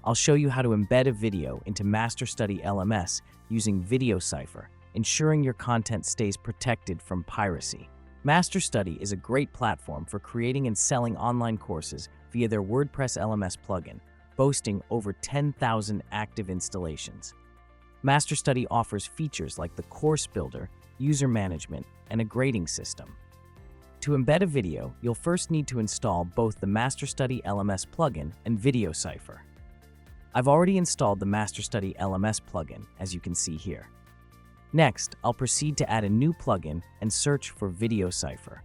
I'll show you how to embed a video into MasterStudy LMS using VdoCipher, ensuring your content stays protected from piracy. MasterStudy is a great platform for creating and selling online courses via their WordPress LMS plugin, boasting over 10,000 active installations. MasterStudy offers features like the course builder, user management, and a grading system. To embed a video, you'll first need to install both the MasterStudy LMS plugin and VdoCipher. I've already installed the MasterStudy LMS plugin, as you can see here. Next, I'll proceed to add a new plugin and search for VdoCipher.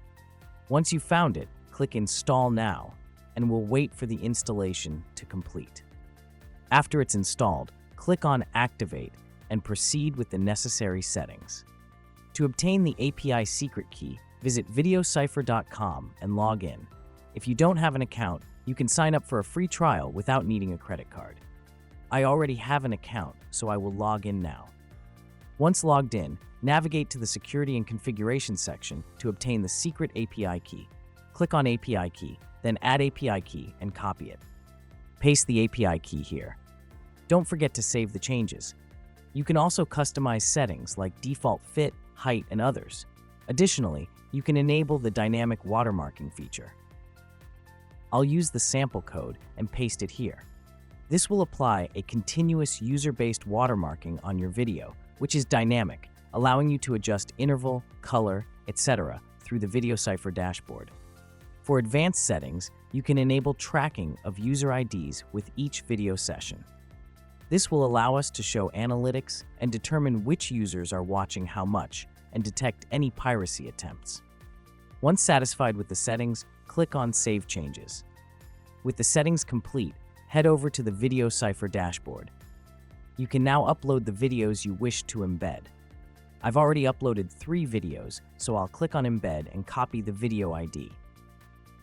Once you've found it, click Install Now, and we'll wait for the installation to complete. After it's installed, click on Activate and proceed with the necessary settings. To obtain the API secret key, visit VdoCipher.com and log in. If you don't have an account, you can sign up for a free trial without needing a credit card. I already have an account, so I will log in now. Once logged in, navigate to the Security and Configuration section to obtain the secret API key. Click on API key, then Add API key and copy it. Paste the API key here. Don't forget to save the changes. You can also customize settings like default fit, height, and others. Additionally, you can enable the dynamic watermarking feature. I'll use the sample code and paste it here. This will apply a continuous user-based watermarking on your video, which is dynamic, allowing you to adjust interval, color, etc. through the VdoCipher dashboard. For advanced settings, you can enable tracking of user IDs with each video session. This will allow us to show analytics and determine which users are watching how much and detect any piracy attempts. Once satisfied with the settings, click on Save Changes. With the settings complete, head over to the VdoCipher dashboard. You can now upload the videos you wish to embed. I've already uploaded 3 videos, so I'll click on Embed and copy the video ID.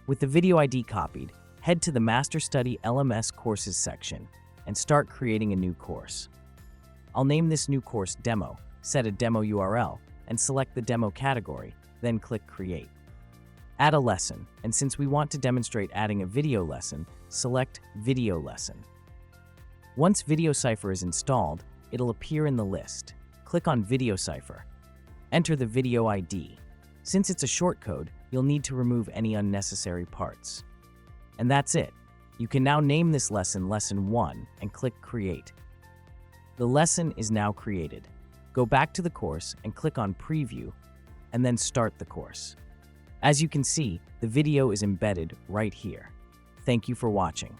With the video ID copied, head to the MasterStudy LMS Courses section and start creating a new course. I'll name this new course Demo, set a demo URL, and select the demo category, then click Create. Add a lesson, and since we want to demonstrate adding a video lesson, select Video Lesson. Once VdoCipher is installed, it'll appear in the list. Click on VdoCipher. Enter the video ID. Since it's a shortcode, you'll need to remove any unnecessary parts. And that's it. You can now name this lesson Lesson 1 and click Create. The lesson is now created. Go back to the course and click on Preview, and then start the course. As you can see, the video is embedded right here. Thank you for watching.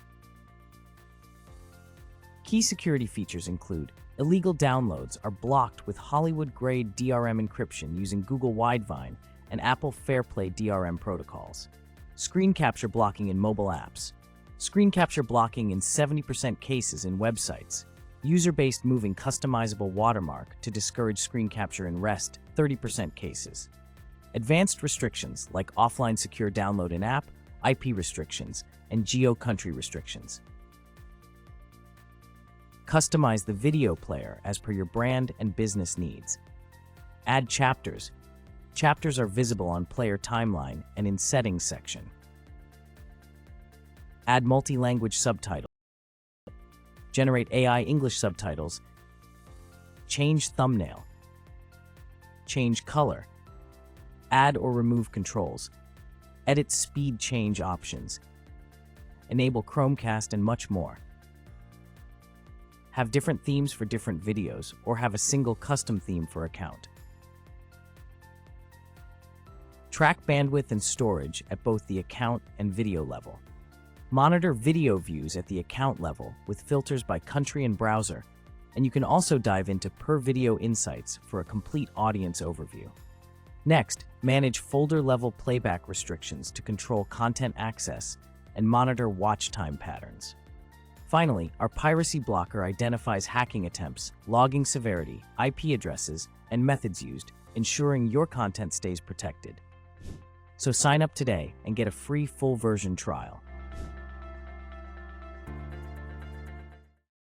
Key security features include illegal downloads are blocked with Hollywood-grade DRM encryption using Google Widevine and Apple FairPlay DRM protocols. Screen capture blocking in mobile apps. Screen capture blocking in 70% cases in websites. User-based moving customizable watermark to discourage screen capture in REST 30% cases. Advanced restrictions like offline secure download in app, IP restrictions, and geo-country restrictions. Customize the video player as per your brand and business needs. Add chapters. Chapters are visible on player timeline and in settings section. Add multi-language subtitles. Generate AI English subtitles. Change thumbnail. Change color. Add or remove controls. Edit speed change options. Enable Chromecast and much more. Have different themes for different videos or have a single custom theme for account. Track bandwidth and storage at both the account and video level. Monitor video views at the account level with filters by country and browser, and you can also dive into per video insights for a complete audience overview. Next, manage folder-level playback restrictions to control content access and monitor watch time patterns. Finally, our piracy blocker identifies hacking attempts, logging severity, IP addresses, and methods used, ensuring your content stays protected. So sign up today and get a free full version trial.